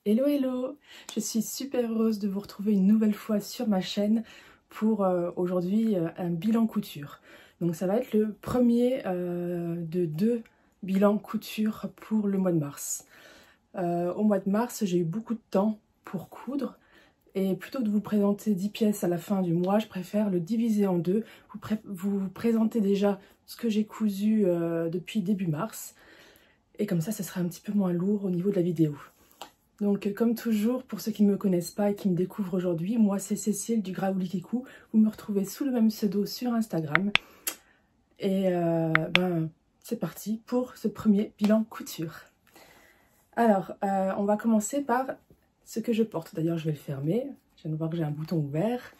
Hello hello! Je suis super heureuse de vous retrouver une nouvelle fois sur ma chaîne pour aujourd'hui un bilan couture. Donc ça va être le premier de deux bilans couture pour le mois de mars. Au mois de mars, j'ai eu beaucoup de temps pour coudre et plutôt que de vous présenter 10 pièces à la fin du mois, je préfère le diviser en deux, vous présenter déjà ce que j'ai cousu depuis début mars et comme ça sera un petit peu moins lourd au niveau de la vidéo. Donc comme toujours, pour ceux qui ne me connaissent pas et qui me découvrent aujourd'hui, moi c'est Cécile du Graouli Kikou. Vous me retrouvez sous le même pseudo sur Instagram. Et c'est parti pour ce premier bilan couture. Alors, on va commencer par ce que je porte. D'ailleurs, je vais le fermer. Je viens de voir que j'ai un bouton ouvert.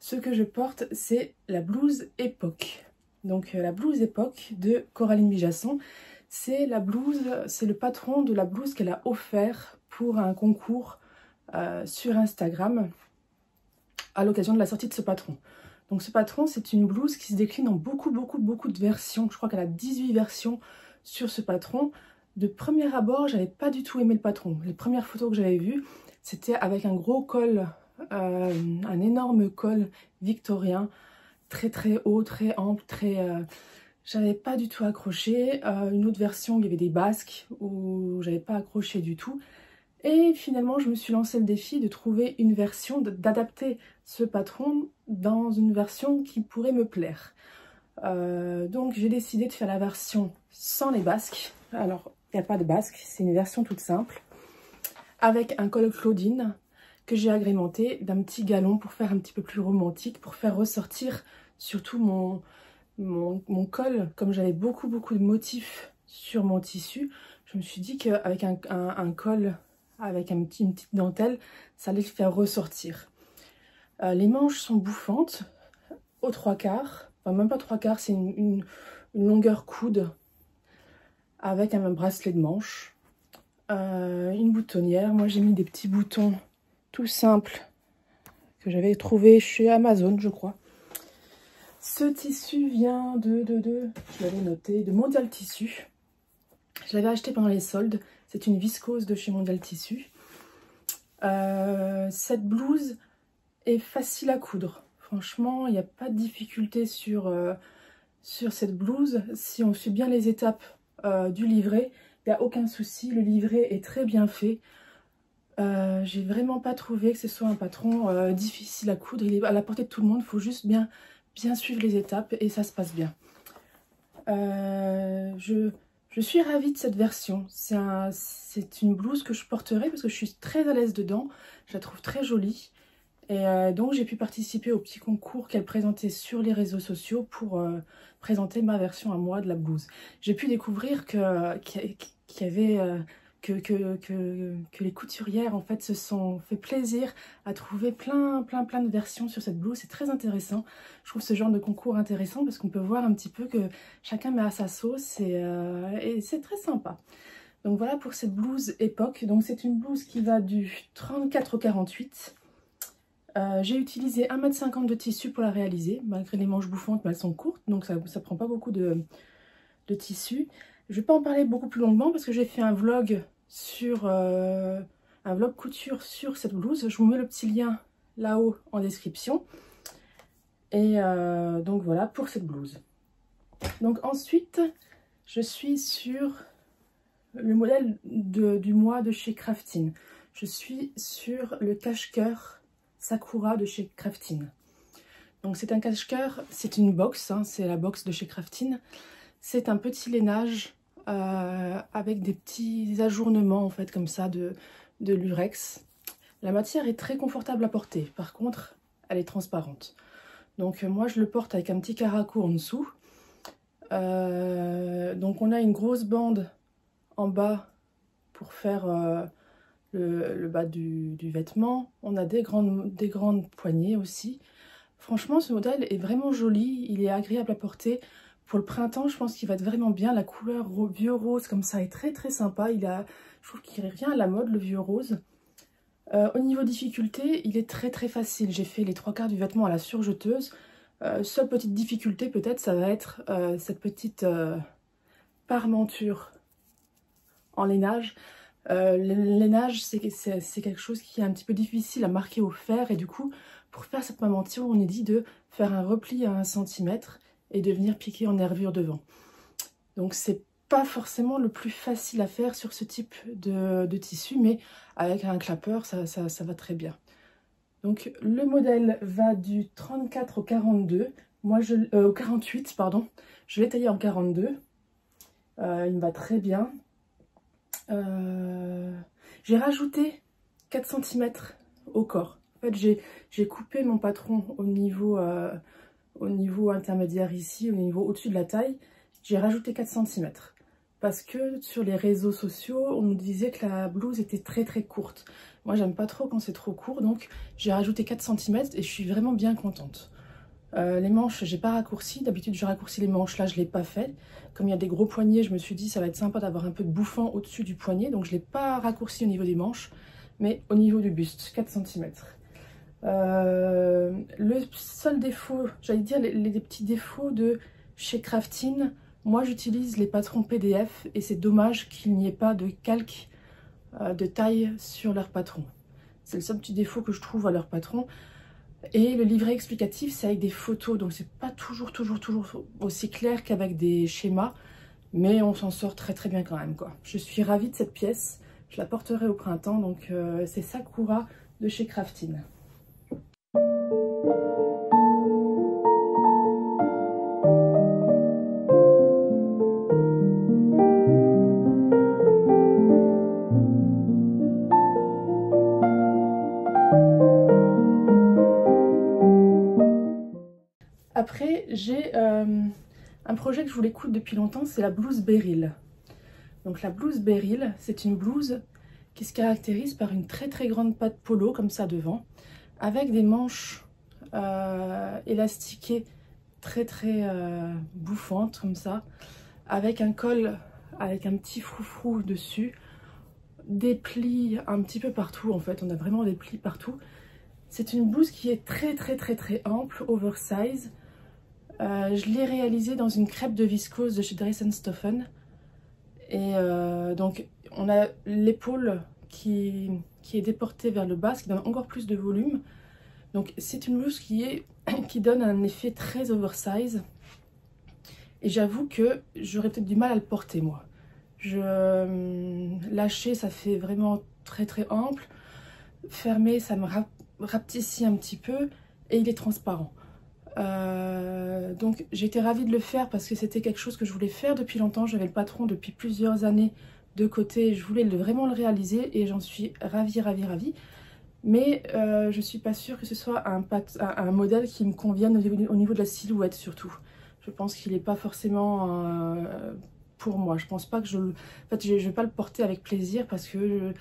Ce que je porte, c'est la blouse Époque. Donc la blouse Époque de Coraline Bijasson. C'est la blouse, c'est le patron de la blouse qu'elle a offert pour un concours sur Instagram à l'occasion de la sortie de ce patron. Donc ce patron, c'est une blouse qui se décline en beaucoup de versions. Je crois qu'elle a 18 versions sur ce patron. De premier abord, j'avais pas du tout aimé le patron. Les premières photos que j'avais vues, c'était avec un gros col, un énorme col victorien, très haut, très ample, j'avais pas du tout accroché. Une autre version, il y avait des basques où j'avais pas accroché du tout. Et finalement, je me suis lancé le défi de trouver une version, d'adapter ce patron dans une version qui pourrait me plaire. Donc j'ai décidé de faire la version sans les basques. Alors, il n'y a pas de basques, c'est une version toute simple. Avec un col Claudine que j'ai agrémenté d'un petit galon pour faire un petit peu plus romantique, pour faire ressortir surtout mon col. Comme j'avais beaucoup de motifs sur mon tissu, je me suis dit qu'avec un col avec une petite dentelle, ça allait le faire ressortir. Les manches sont bouffantes, aux 3/4, enfin même pas 3/4, c'est une longueur coude avec un bracelet de manche, une boutonnière. Moi j'ai mis des petits boutons tout simples que j'avais trouvé chez Amazon, je crois. Ce tissu vient je l'avais noté, de Mondial Tissu. Je l'avais acheté pendant les soldes. C'est une viscose de chez Mondial Tissu. Cette blouse est facile à coudre. Franchement, il n'y a pas de difficulté sur cette blouse. Si on suit bien les étapes du livret, il n'y a aucun souci. Le livret est très bien fait. J'ai vraiment pas trouvé que ce soit un patron difficile à coudre. Il est à la portée de tout le monde. Il faut juste bien suivre les étapes et ça se passe bien. Je suis ravie de cette version. C'est une blouse que je porterai parce que je suis très à l'aise dedans. Je la trouve très jolie. Et donc j'ai pu participer au petit concours qu'elle présentait sur les réseaux sociaux pour présenter ma version à moi de la blouse. J'ai pu découvrir qu'il y avait... que les couturières en fait se sont fait plaisir à trouver plein de versions sur cette blouse. C'est très intéressant. Je trouve ce genre de concours intéressant parce qu'on peut voir un petit peu que chacun met à sa sauce et c'est très sympa. Donc voilà pour cette blouse Époque. Donc c'est une blouse qui va du 34 au 48. J'ai utilisé 1,50 m de tissu pour la réaliser, malgré les manches bouffantes, mais elles sont courtes, donc ça prend pas beaucoup de tissu. Je vais pas en parler beaucoup plus longuement parce que j'ai fait un vlog sur un vlog couture sur cette blouse. Je vous mets le petit lien là-haut en description. Et donc voilà pour cette blouse. Donc ensuite, je suis sur le modèle du mois de chez Craftine. Je suis sur le cache-cœur Sakura de chez Craftine. Donc c'est un cache-cœur, c'est une box, hein, c'est la box de chez Craftine. C'est un petit lainage avec des petits ajournements en fait comme ça de lurex. La matière est très confortable à porter, par contre elle est transparente. Donc moi je le porte avec un petit caraco en dessous. Donc on a une grosse bande en bas pour faire le bas du vêtement. On a des grandes poignées aussi. Franchement ce modèle est vraiment joli, il est agréable à porter. Pour le printemps, je pense qu'il va être vraiment bien. La couleur vieux rose comme ça est très sympa. Je trouve qu'il revient à la mode, le vieux rose. Au niveau difficulté, il est très facile. J'ai fait les 3/4 du vêtement à la surjeteuse. Seule petite difficulté peut-être, ça va être cette petite parmenture en lainage. Le lainage, c'est quelque chose qui est un petit peu difficile à marquer au fer. Et du coup, pour faire cette mamanture, on est dit de faire un repli à 1 cm et de venir piquer en nervure devant. Donc c'est pas forcément le plus facile à faire sur ce type de tissu, mais avec un clapper, ça va très bien. Donc le modèle va du 34 au 42, moi au 48, pardon. Je l'ai taillé en 42, il me va très bien. J'ai rajouté 4 cm au corps. En fait, j'ai coupé mon patron au niveau intermédiaire ici, au niveau au-dessus de la taille. J'ai rajouté 4 cm. Parce que sur les réseaux sociaux, on nous disait que la blouse était très courte. Moi, j'aime pas trop quand c'est trop court, donc j'ai rajouté 4 cm et je suis vraiment bien contente. Les manches, j'ai pas raccourci. D'habitude, je raccourcis les manches. Là, je l'ai pas fait. Comme il y a des gros poignets, je me suis dit ça va être sympa d'avoir un peu de bouffant au-dessus du poignet. Donc, je l'ai pas raccourci au niveau des manches, mais au niveau du buste, 4 cm. Le seul défaut, j'allais dire les petits défauts de chez Craftine, moi j'utilise les patrons PDF et c'est dommage qu'il n'y ait pas de calque de taille sur leur patron. C'est le seul petit défaut que je trouve à leur patron. Et le livret explicatif, c'est avec des photos, donc c'est pas toujours aussi clair qu'avec des schémas, mais on s'en sort très bien quand même, quoi. Je suis ravie de cette pièce, je la porterai au printemps, donc c'est Sakura de chez Craftine. Après, j'ai un projet que je voulais coudre depuis longtemps, c'est la blouse Beryl. Donc la blouse Beryl, c'est une blouse qui se caractérise par une très grande patte polo, comme ça devant, avec des manches élastiquées très bouffantes, comme ça, avec un col, avec un petit froufrou dessus, des plis un petit peu partout, en fait, on a vraiment des plis partout. C'est une blouse qui est très ample, oversize. Je l'ai réalisée dans une crêpe de viscose de chez Dress & Stoffen. Et donc on a l'épaule qui est déportée vers le bas, ce qui donne encore plus de volume. Donc c'est une blouse qui donne un effet très oversize. Et j'avoue que j'aurais peut-être du mal à le porter moi. Lâcher, ça fait vraiment très ample. Fermer, ça me rapetissit un petit peu. Et il est transparent. Donc j'ai été ravie de le faire parce que c'était quelque chose que je voulais faire depuis longtemps. J'avais le patron depuis plusieurs années de côté, je voulais vraiment le réaliser et j'en suis ravie. Mais je suis pas sûre que ce soit un modèle qui me convienne au niveau de la silhouette surtout. Je pense qu'il n'est pas forcément pour moi. Je pense pas que en fait, je vais pas le porter avec plaisir parce que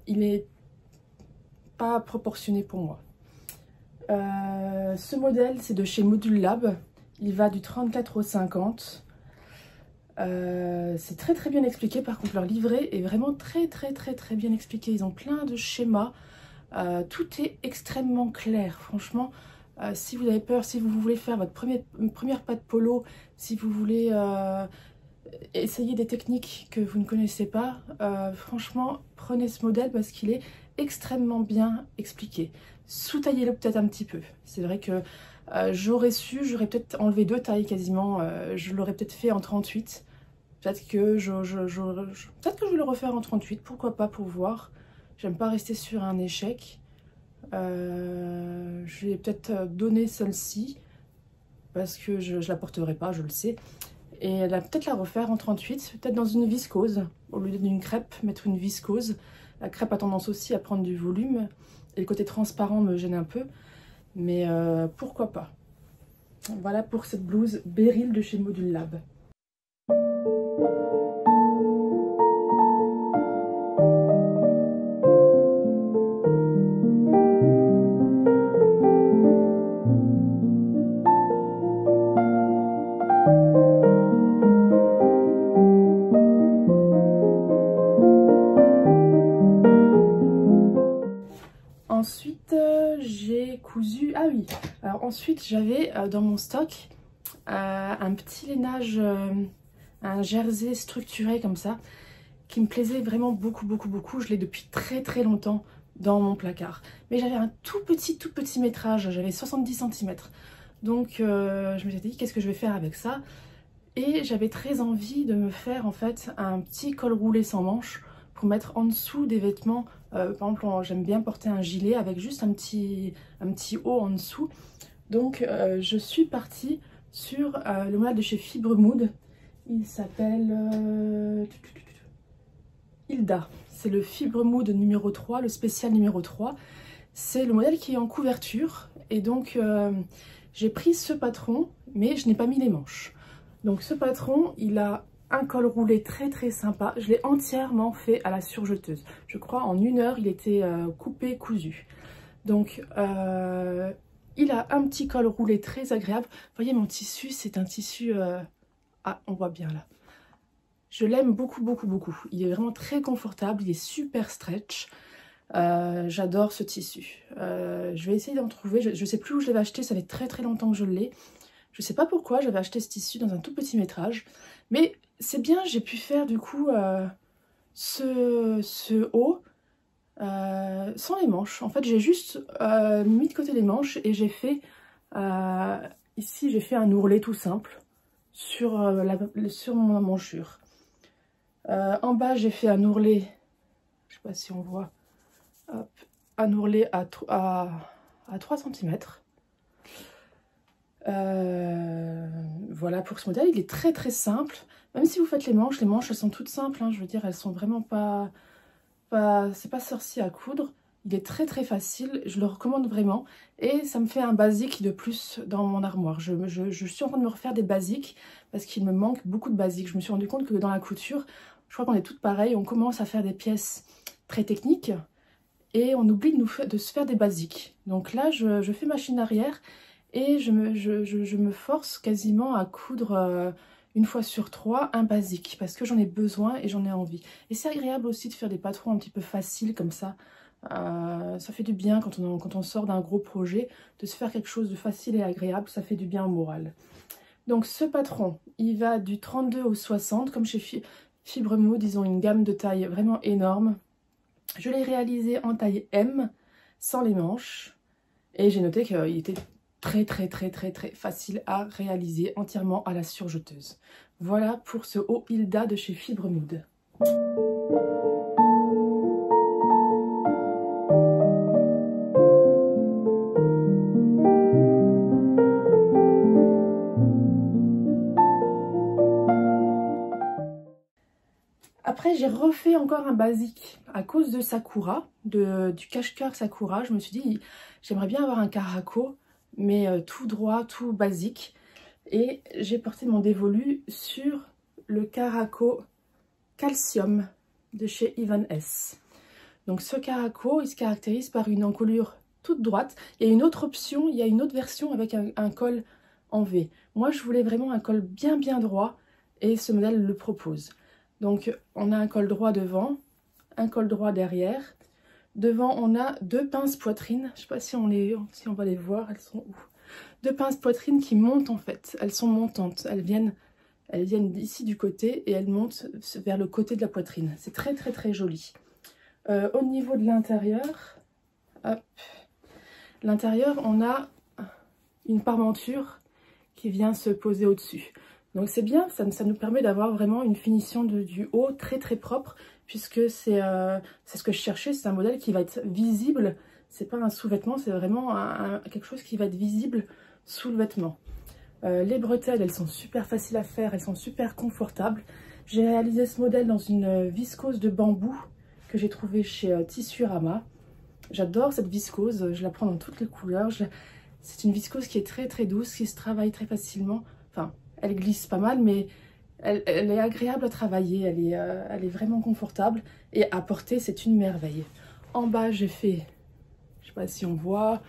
il n'est pas proportionné pour moi. Ce modèle, c'est de chez Module Lab. Il va du 34 au 50. C'est très bien expliqué. Par contre, leur livret est vraiment très bien expliqué. Ils ont plein de schémas. Tout est extrêmement clair. Franchement, si vous avez peur, si vous voulez faire votre première patte polo, si vous voulez essayer des techniques que vous ne connaissez pas, franchement, prenez ce modèle parce qu'il est extrêmement bien expliqué. Sous-taillez-le peut-être un petit peu. C'est vrai que j'aurais peut-être enlevé 2 tailles quasiment. Je l'aurais peut-être fait en 38. Peut-être que je vais le refaire en 38. Pourquoi pas, pour voir. J'aime pas rester sur un échec. Je vais peut-être donner celle-ci. Parce que je la porterai pas, je le sais. Et peut-être la refaire en 38. Peut-être dans une viscose. Au lieu d'une crêpe, mettre une viscose. La crêpe a tendance aussi à prendre du volume. Et le côté transparent me gêne un peu. Mais pourquoi pas. Voilà pour cette blouse Beryl de chez Module Lab. Ensuite, j'ai cousu... Ah oui, alors ensuite, j'avais dans mon stock un petit lainage, un jersey structuré comme ça. qui me plaisait vraiment beaucoup. Je l'ai depuis très longtemps dans mon placard. Mais j'avais un tout petit métrage, j'avais 70 cm. Donc je me suis dit, qu'est-ce que je vais faire avec ça? Et j'avais très envie de me faire en fait un petit col roulé sans manches pour mettre en dessous des vêtements. Par exemple, j'aime bien porter un gilet avec juste un petit haut en dessous. Donc je suis partie sur le modèle de chez Fibre Mood. Il s'appelle Hilda. C'est le Fibre Mood numéro 3, le spécial numéro 3. C'est le modèle qui est en couverture. Et donc j'ai pris ce patron, mais je n'ai pas mis les manches. Donc ce patron, il a un col roulé très sympa. Je l'ai entièrement fait à la surjeteuse. Je crois en 1 heure, il était coupé, cousu. Donc il a un petit col roulé très agréable. Vous voyez mon tissu, c'est un tissu... Ah, on voit bien là. Je l'aime beaucoup. Il est vraiment très confortable, il est super stretch. J'adore ce tissu. Je vais essayer d'en trouver. Je ne sais plus où je l'avais acheté, ça fait très longtemps que je l'ai. Je ne sais pas pourquoi j'avais acheté ce tissu dans un tout petit métrage. Mais c'est bien, j'ai pu faire du coup ce haut sans les manches. En fait, j'ai juste mis de côté les manches et j'ai fait... ici, j'ai fait un ourlet tout simple sur mon manchure. En bas, j'ai fait un ourlet, je sais pas si on voit, hop, un ourlet à 3 cm. Voilà pour ce modèle, il est très simple. Même si vous faites les manches elles sont toutes simples, hein, je veux dire, elles sont vraiment pas c'est pas sorcier à coudre. Il est très facile, je le recommande vraiment. Et ça me fait un basique de plus dans mon armoire. Je suis en train de me refaire des basiques parce qu'il me manque beaucoup de basiques. Je me suis rendu compte que dans la couture, je crois qu'on est toutes pareilles. On commence à faire des pièces très techniques et on oublie de se faire des basiques. Donc là, je fais machine arrière et je me force quasiment à coudre... 1 fois sur 3, un basique, parce que j'en ai besoin et j'en ai envie. Et c'est agréable aussi de faire des patrons un petit peu faciles comme ça. Ça fait du bien quand on sort d'un gros projet, de se faire quelque chose de facile et agréable, ça fait du bien au moral. Donc ce patron, il va du 32 au 60, comme chez Fibre Mood, ils ont une gamme de taille vraiment énorme. Je l'ai réalisé en taille M, sans les manches, et j'ai noté qu'il était très facile à réaliser entièrement à la surjeteuse. Voilà pour ce haut Hilda de chez Fibre Mood. Après, j'ai refait encore un basique à cause de Sakura, du cache-cœur Sakura. Je me suis dit, j'aimerais bien avoir un caraco, mais tout droit, tout basique. Et j'ai porté mon dévolu sur le caraco Calcium de chez Ivan S. Donc ce caraco, il se caractérise par une encolure toute droite. Il y a une autre option, il y a une autre version avec un col en V. Moi, je voulais vraiment un col bien droit et ce modèle le propose. Donc on a un col droit devant, un col droit derrière. Devant, on a 2 pinces poitrine. Je ne sais pas si on va les voir, elles sont où? 2 pinces poitrine qui montent en fait. Elles sont montantes. Elles viennent d'ici du côté et elles montent vers le côté de la poitrine. C'est très joli. Au niveau de l'intérieur, l'intérieur, on a une parmenture qui vient se poser au-dessus. Donc c'est bien, ça nous permet d'avoir vraiment une finition du haut très propre, puisque c'est ce que je cherchais, c'est un modèle qui va être visible, c'est pas un sous-vêtement, c'est vraiment quelque chose qui va être visible sous le vêtement. Les bretelles, elles sont super faciles à faire, elles sont super confortables. J'ai réalisé ce modèle dans une viscose de bambou que j'ai trouvée chez Tissurama. J'adore cette viscose, je la prends dans toutes les couleurs. C'est une viscose qui est très douce, qui se travaille très facilement. Enfin, elle glisse pas mal, mais elle est agréable à travailler, elle est vraiment confortable. Et à porter, c'est une merveille. En bas, j'ai fait, je sais pas si on voit,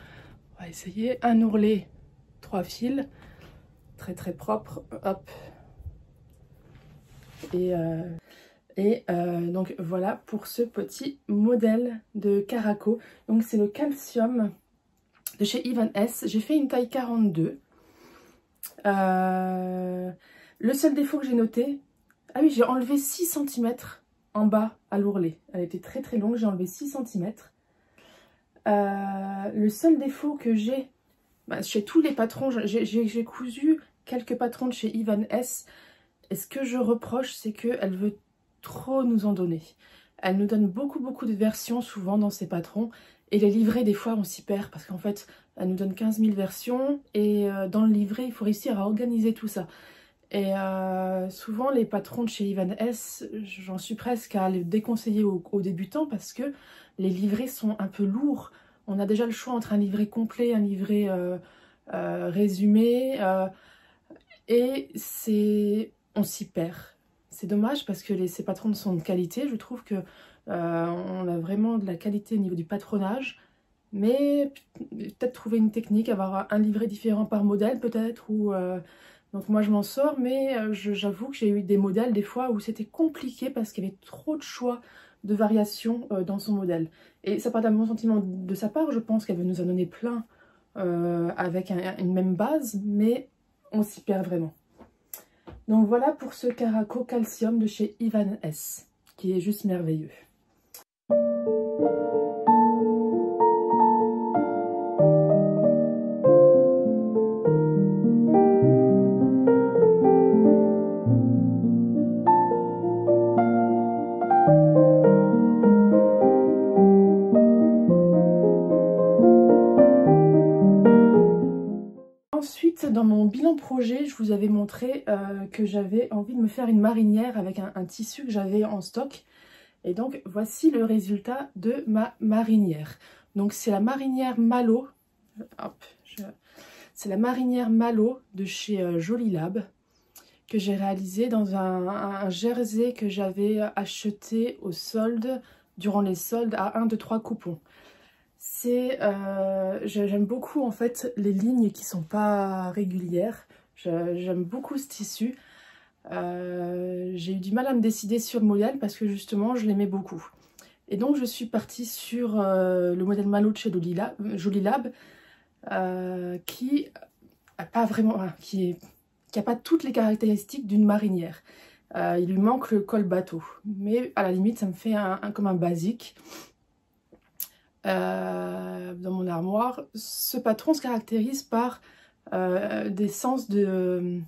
on va essayer, un ourlet 3 fils, très propre, hop. Donc voilà pour ce petit modèle de caraco. Donc c'est le Calcium de chez Ivan S. J'ai fait une taille 42. Le seul défaut que j'ai noté, ah oui, j'ai enlevé 6 cm en bas à l'ourlet. Elle était très très longue, j'ai enlevé 6 cm. Le seul défaut que j'ai, chez tous les patrons, j'ai cousu quelques patrons de chez Ivan S. Et ce que je reproche, c'est qu'elle veut trop nous en donner. Elle nous donne beaucoup de versions souvent dans ses patrons. Et les livrets, des fois, on s'y perd parce qu'en fait, elle nous donne 15 000 versions. Et dans le livret, il faut réussir à organiser tout ça. Et souvent, les patrons de chez Ivan S, j'en suis presque à les déconseiller aux débutants parce que les livrets sont un peu lourds. On a déjà le choix entre un livret complet, un livret résumé. Et on s'y perd. C'est dommage parce que ces patrons sont de qualité. Je trouve que on a vraiment de la qualité au niveau du patronage. Mais peut-être trouver une technique, avoir un livret différent par modèle peut-être. Donc moi je m'en sors, mais j'avoue que j'ai eu des modèles des fois où c'était compliqué parce qu'il y avait trop de choix de variations dans son modèle. Et ça part d'un bon sentiment de sa part. Je pense qu'elle veut nous en donner plein avec une même base, mais on s'y perd vraiment. Donc voilà pour ce Caraco Calcium de chez Ivan S, qui est juste merveilleux. Ensuite, dans mon bilan projet, je vous avais montré que j'avais envie de me faire une marinière avec un tissu que j'avais en stock. Et donc, voici le résultat de ma marinière. Donc, c'est la marinière Malo. C'est la marinière Malo de chez Jolilab que j'ai réalisée dans un jersey que j'avais acheté au solde, durant les soldes, à 1, 2, 3 coupons. J'aime beaucoup en fait les lignes qui sont pas régulières. J'aime beaucoup ce tissu. J'ai eu du mal à me décider sur le modèle parce que justement je l'aimais beaucoup. Et donc je suis partie sur le modèle Malo de chez Jolilab qui a pas vraiment, qui a pas toutes les caractéristiques d'une marinière. Il lui manque le col bateau, mais à la limite ça me fait comme un basique. Dans mon armoire, ce patron se caractérise par des sens de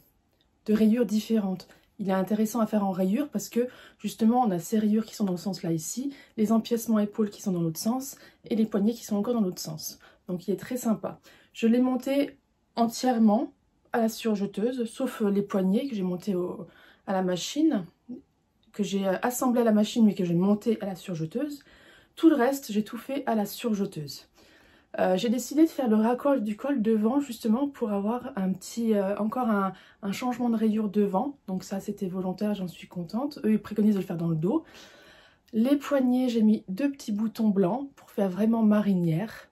rayures différentes. Il est intéressant à faire en rayures parce que justement on a ces rayures qui sont dans le sens là ici, les empiècements épaules qui sont dans l'autre sens et les poignets qui sont encore dans l'autre sens. Donc il est très sympa. Je l'ai monté entièrement à la surjeteuse, sauf les poignets que j'ai montés à la machine, que j'ai assemblé à la machine mais que j'ai monté à la surjeteuse. Tout le reste, j'ai tout fait à la surjeteuse. J'ai décidé de faire le raccord du col devant justement pour avoir encore un changement de rayure devant. Donc ça, c'était volontaire, j'en suis contente. Eux, ils préconisent de le faire dans le dos. Les poignets, j'ai mis 2 petits boutons blancs pour faire vraiment marinière.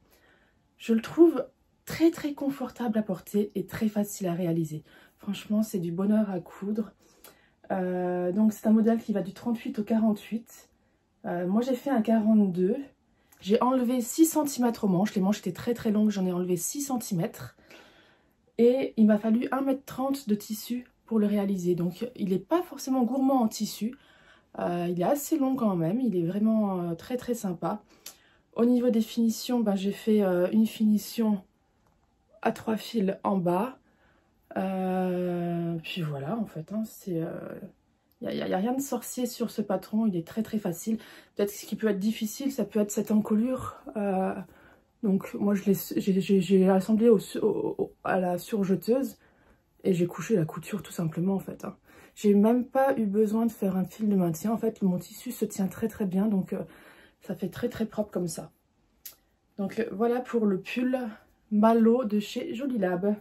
Je le trouve très confortable à porter et très facile à réaliser. Franchement, c'est du bonheur à coudre. Donc c'est un modèle qui va du 38 au 48. Moi j'ai fait un 42, j'ai enlevé 6 cm aux manches, les manches étaient très longues, j'en ai enlevé 6 cm et il m'a fallu 1,30 m de tissu pour le réaliser. Donc il n'est pas forcément gourmand en tissu, il est assez long quand même, il est vraiment très sympa. Au niveau des finitions, j'ai fait une finition à 3 fils en bas, puis voilà en fait, hein, c'est... Il n'y a rien de sorcier sur ce patron, il est très facile. Peut-être ce qui peut être difficile, ça peut être cette encolure. Donc moi j'ai assemblé à la surjeteuse et j'ai couché la couture tout simplement en fait. Hein. J'ai même pas eu besoin de faire un fil de maintien. En fait mon tissu se tient très bien, donc ça fait très propre comme ça. Donc voilà pour le pull Malo de chez Jolilab.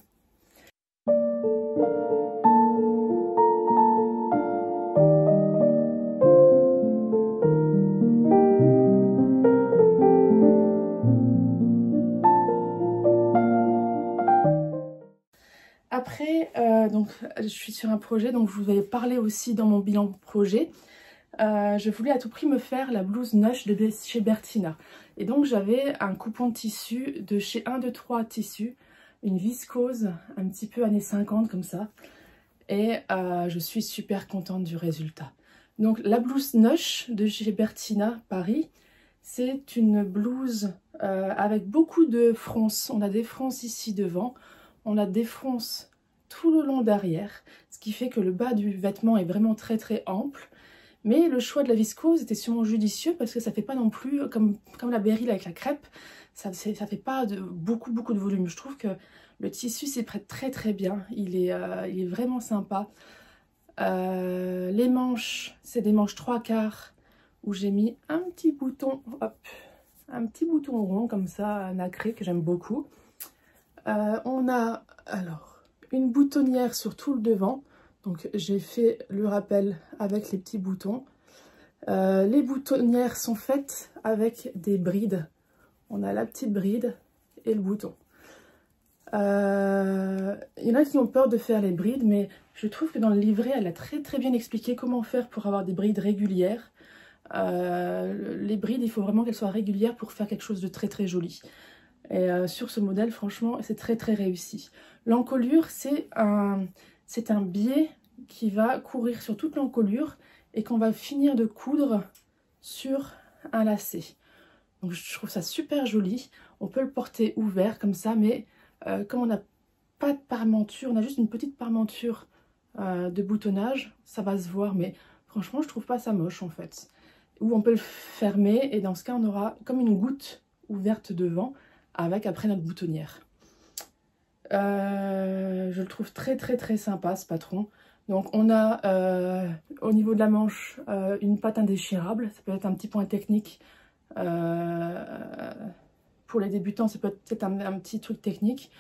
Après, donc, je suis sur un projet, donc je vous avais parlé aussi dans mon bilan projet. Je voulais à tout prix me faire la blouse Nush de chez Bertina. Et donc j'avais un coupon de tissu de chez 1, 2, 3 tissus, une viscose, un petit peu années 50 comme ça. Et je suis super contente du résultat. Donc la blouse Nush de chez Bertina Paris, c'est une blouse avec beaucoup de fronces. On a des fronces ici devant, on a des fronces tout le long derrière, ce qui fait que le bas du vêtement est vraiment très ample. Mais le choix de la viscose était sûrement judicieux parce que ça fait pas non plus comme la Beryl avec la crêpe, ça fait pas beaucoup de volume. Je trouve que le tissu s'y prête très bien, il est vraiment sympa. Les manches, c'est des manches 3/4 où j'ai mis un petit bouton, hop, un petit bouton rond comme ça, nacré, que j'aime beaucoup. On a alors une boutonnière sur tout le devant, donc j'ai fait le rappel avec les petits boutons. Les boutonnières sont faites avec des brides. On a la petite bride et le bouton. Il y en a qui ont peur de faire les brides, mais je trouve que dans le livret, elle a très bien expliqué comment faire pour avoir des brides régulières. Les brides, il faut vraiment qu'elles soient régulières pour faire quelque chose de très joli. Et sur ce modèle, franchement, c'est très réussi. L'encolure, c'est un biais qui va courir sur toute l'encolure et qu'on va finir de coudre sur un lacet. Donc je trouve ça super joli. On peut le porter ouvert comme ça, mais comme on n'a pas de parmenture, on a juste une petite parmenture de boutonnage, ça va se voir, mais franchement je trouve pas ça moche en fait. Ou on peut le fermer et dans ce cas on aura comme une goutte ouverte devant avec après notre boutonnière. Je le trouve très sympa ce patron. Donc on a au niveau de la manche une patte indéchirable, ça peut être un petit point technique. Pour les débutants, c'est peut-être un petit truc technique.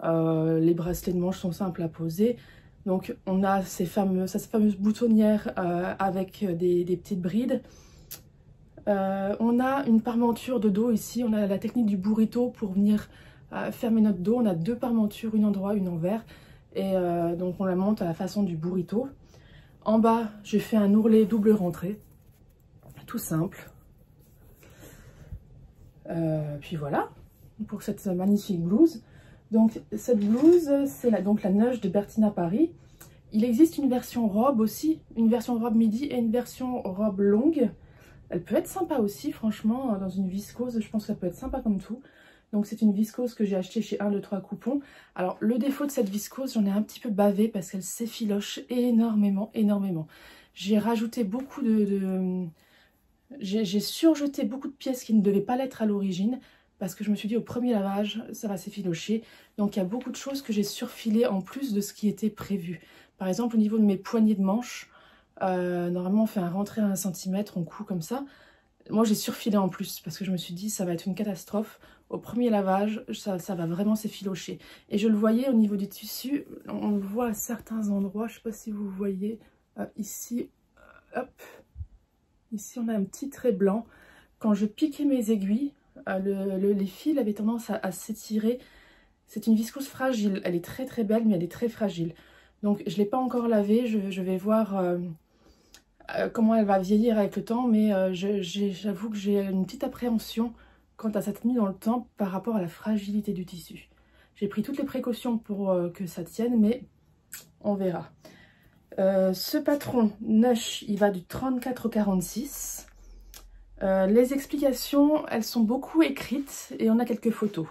Les bracelets de manche sont simples à poser. Donc on a ces fameuses boutonnières avec des petites brides. On a une parmenture de dos ici. On a la technique du burrito pour venir fermer notre dos. On a deux parmentures, une en droit, une envers. Et donc on la monte à la façon du burrito. En bas, j'ai fait un ourlet double rentrée. Tout simple. Puis voilà, pour cette magnifique blouse. Donc cette blouse, c'est la Nush de Bertina Paris. Il existe une version robe aussi, une version robe midi et une version robe longue. Elle peut être sympa aussi, franchement, dans une viscose, je pense que ça peut être sympa comme tout. Donc c'est une viscose que j'ai achetée chez 1, 2, 3 coupons. Alors le défaut de cette viscose, j'en ai un petit peu bavé parce qu'elle s'effiloche énormément. J'ai rajouté beaucoup j'ai surjeté beaucoup de pièces qui ne devaient pas l'être à l'origine parce que je me suis dit au premier lavage ça va s'effilocher. Donc il y a beaucoup de choses que j'ai surfilées en plus de ce qui était prévu. Par exemple au niveau de mes poignées de manche, normalement on fait un rentré à 1 cm, on coud comme ça. Moi j'ai surfilé en plus parce que je me suis dit ça va être une catastrophe. Au premier lavage ça va vraiment s'effilocher. Et je le voyais au niveau du tissu, on le voit à certains endroits, je ne sais pas si vous voyez ici, hop. Ici, on a un petit trait blanc. Quand je piquais mes aiguilles, les fils avaient tendance à s'étirer. C'est une viscose fragile. Elle est très belle, mais elle est très fragile. Donc, je ne l'ai pas encore lavée. Je vais voir comment elle va vieillir avec le temps. Mais j'avoue que j'ai une petite appréhension quant à sa tenue dans le temps par rapport à la fragilité du tissu. J'ai pris toutes les précautions pour que ça tienne, mais on verra. Ce patron Nush, il va du 34 au 46. Les explications, elles sont beaucoup écrites et on a quelques photos.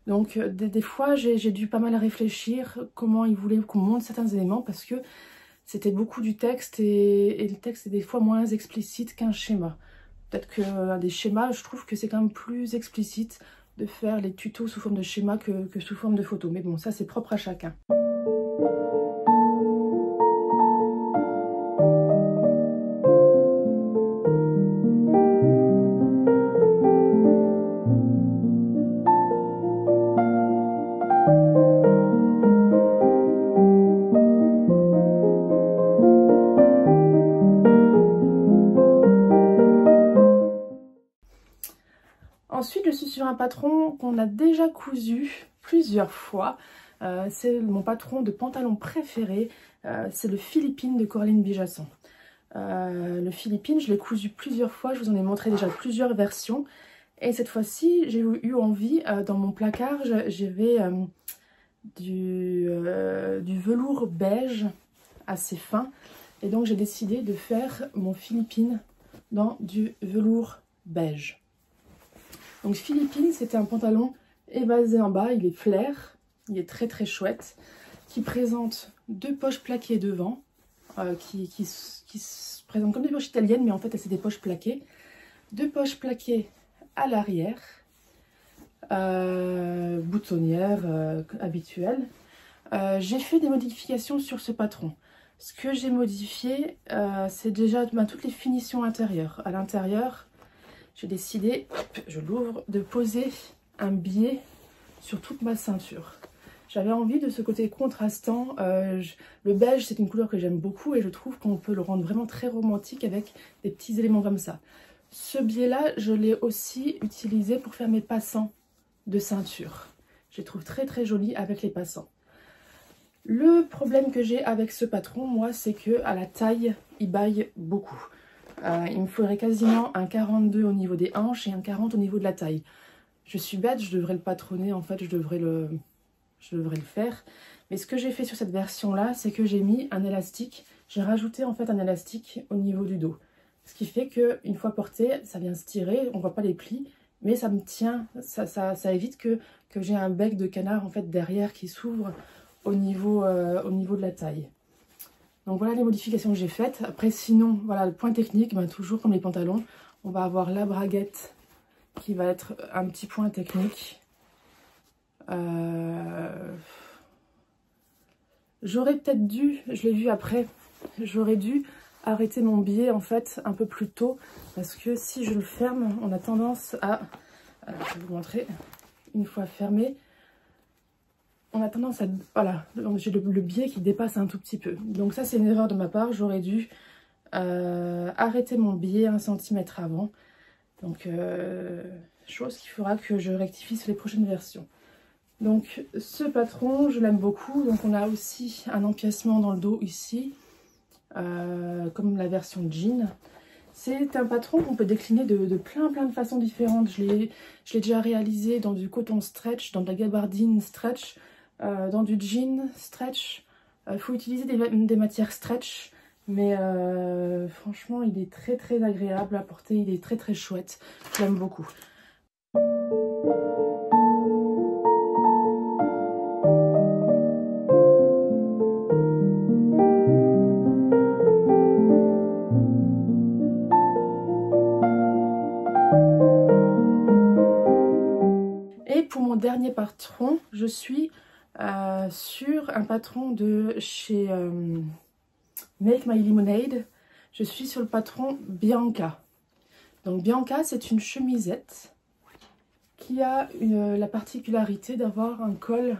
Donc des fois, j'ai dû pas mal réfléchir comment il voulait qu'on montre certains éléments parce que c'était beaucoup du texte et le texte est des fois moins explicite qu'un schéma. Peut-être que des schémas, je trouve que c'est quand même plus explicite de faire les tutos sous forme de schéma que sous forme de photo. Mais bon, ça c'est propre à chacun. Ensuite, je suis sur un patron qu'on a déjà cousu plusieurs fois. C'est mon patron de pantalon préféré. C'est le Philippine de Coraline Bijasson. Le Philippine, je l'ai cousu plusieurs fois. Je vous en ai montré déjà plusieurs versions. Et cette fois-ci, j'ai eu envie, dans mon placard, j'avais du velours beige assez fin. Et donc j'ai décidé de faire mon Philippine dans du velours beige. Donc Philippine, c'était un pantalon évasé en bas, il est flair, il est très très chouette, qui présente 2 poches plaquées devant, qui se présentent comme des poches italiennes, mais en fait c'est des poches plaquées. 2 poches plaquées à l'arrière, boutonnière habituelle. J'ai fait des modifications sur ce patron. Ce que j'ai modifié, c'est déjà toutes les finitions intérieures. À l'intérieur, j'ai décidé, hop, je l'ouvre, de poser un biais sur toute ma ceinture. J'avais envie de ce côté contrastant. Le beige, c'est une couleur que j'aime beaucoup et je trouve qu'on peut le rendre vraiment très romantique avec des petits éléments comme ça. Ce biais-là, je l'ai aussi utilisé pour faire mes passants de ceinture. Je les trouve très très jolis avec les passants. Le problème que j'ai avec ce patron, moi, c'est que à la taille, il baille beaucoup. Il me faudrait quasiment un 42 au niveau des hanches et un 40 au niveau de la taille. Je suis bête, je devrais le patronner, en fait, je devrais le faire. Mais ce que j'ai fait sur cette version-là, c'est que j'ai mis un élastique. J'ai rajouté en fait un élastique au niveau du dos. Ce qui fait qu'une fois porté, ça vient se tirer, on ne voit pas les plis, mais ça me tient, ça évite que j'ai un bec de canard en fait derrière qui s'ouvre au niveau de la taille. Donc voilà les modifications que j'ai faites. Après sinon, voilà le point technique, ben, toujours comme les pantalons, on va avoir la braguette qui va être un petit point technique. J'aurais peut-être dû, je l'ai vu après, j'aurais dû arrêter mon biais en fait un peu plus tôt parce que si je le ferme, on a tendance à, alors, je vais vous montrer, une fois fermé, on a tendance à, voilà, j'ai le biais qui dépasse un tout petit peu. Donc ça c'est une erreur de ma part, j'aurais dû arrêter mon biais 1 cm avant. Donc chose qui fera que je rectifie sur les prochaines versions. Donc ce patron, je l'aime beaucoup. Donc on a aussi un empiècement dans le dos ici, comme la version jean. C'est un patron qu'on peut décliner de plein de façons différentes. Je l'ai déjà réalisé dans du coton stretch, dans de la gabardine stretch, dans du jean stretch. Il faut utiliser des matières stretch, mais franchement il est très très agréable à porter, il est très très chouette. Je l'aime beaucoup. Et pour mon dernier patron, je suis sur un patron de chez Make My Lemonade. Je suis sur le patron Bianca. Donc Bianca, c'est une chemisette qui a la particularité d'avoir un col.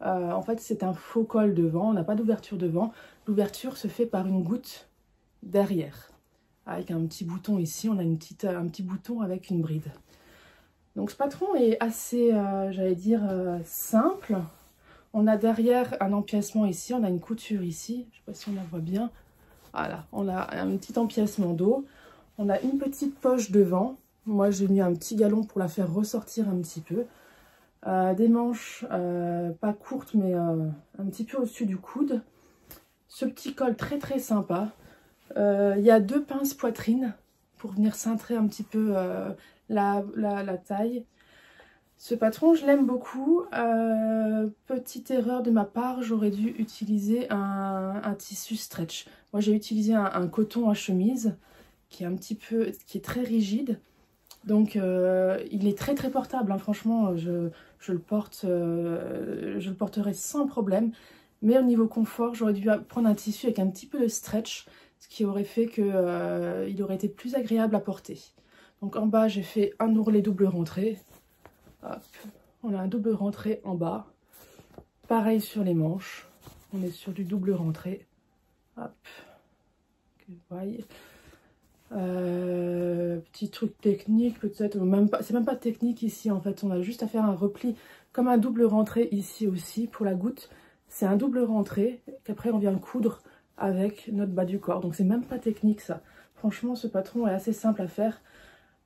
En fait, c'est un faux col devant. On n'a pas d'ouverture devant. L'ouverture se fait par une goutte derrière. Avec un petit bouton ici. On a un petit bouton avec une bride. Donc ce patron est assez, j'allais dire, simple. On a derrière un empiècement ici, on a une couture ici, je ne sais pas si on la voit bien. Voilà, on a un petit empiècement dos. On a une petite poche devant. Moi j'ai mis un petit galon pour la faire ressortir un petit peu. Des manches pas courtes mais un petit peu au-dessus du coude. Ce petit col très très sympa. Il y a 2 pinces poitrine pour venir cintrer un petit peu la taille. Ce patron, je l'aime beaucoup. Petite erreur de ma part, j'aurais dû utiliser un tissu stretch. Moi, j'ai utilisé un coton à chemise qui est très rigide. Donc, il est très très portable. Hein. Franchement, je le porterai sans problème. Mais au niveau confort, j'aurais dû prendre un tissu avec un petit peu de stretch, ce qui aurait fait que il aurait été plus agréable à porter. Donc en bas, j'ai fait un ourlet double rentrée. Hop. On a un double rentrée en bas. Pareil sur les manches. On est sur du double rentrée. Hop. Que vous voyez. Petit truc technique peut-être. C'est même pas technique ici en fait. On a juste à faire un repli comme un double rentrée ici aussi pour la goutte. C'est un double rentrée qu'après on vient coudre avec notre bas du corps. Donc c'est même pas technique ça. Franchement ce patron est assez simple à faire.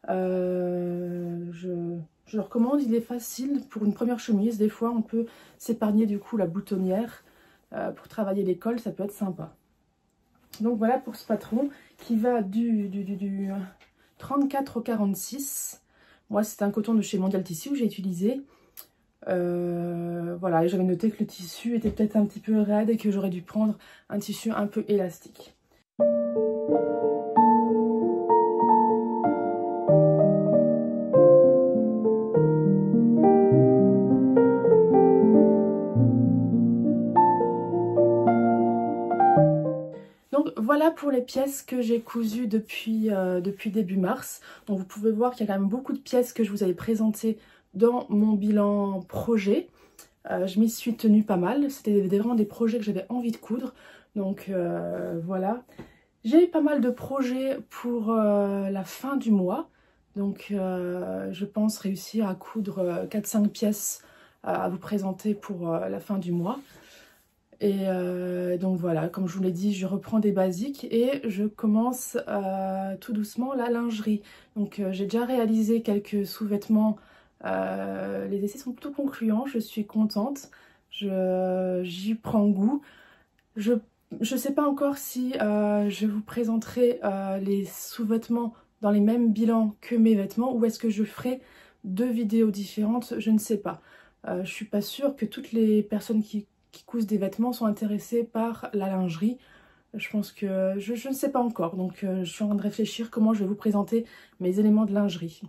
Je le recommande, il est facile pour une première chemise. Des fois on peut s'épargner du coup la boutonnière pour travailler les cols, ça peut être sympa. Donc voilà pour ce patron qui va du 34 au 46. Moi c'est un coton de chez Mondial Tissu que j'ai utilisé. Voilà, et j'avais noté que le tissu était peut-être un petit peu raide et que j'aurais dû prendre un tissu un peu élastique. Donc voilà pour les pièces que j'ai cousues depuis début mars. Donc vous pouvez voir qu'il y a quand même beaucoup de pièces que je vous avais présentées dans mon bilan projet. Je m'y suis tenue pas mal. C'était vraiment des projets que j'avais envie de coudre. Donc voilà. J'ai pas mal de projets pour la fin du mois. Donc je pense réussir à coudre 4-5 pièces à vous présenter pour la fin du mois. Et donc voilà, comme je vous l'ai dit, je reprends des basiques et je commence tout doucement la lingerie. Donc j'ai déjà réalisé quelques sous-vêtements, les essais sont plutôt concluants, je suis contente, j'y prends goût. Je ne sais pas encore si je vous présenterai les sous-vêtements dans les mêmes bilans que mes vêtements ou est-ce que je ferai 2 vidéos différentes, je ne sais pas. Je suis pas sûre que toutes les personnes qui cousent des vêtements sont intéressées par la lingerie. Je pense que je ne sais pas encore, donc je suis en train de réfléchir comment je vais vous présenter mes éléments de lingerie.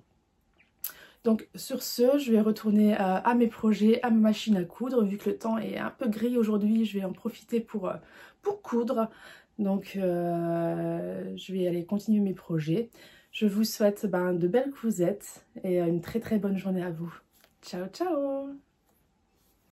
Donc sur ce, je vais retourner à mes projets, à ma machine à coudre. Vu que le temps est un peu gris aujourd'hui, je vais en profiter pour coudre. Donc je vais aller continuer mes projets. Je vous souhaite de belles cousettes et une très très bonne journée à vous. Ciao ciao!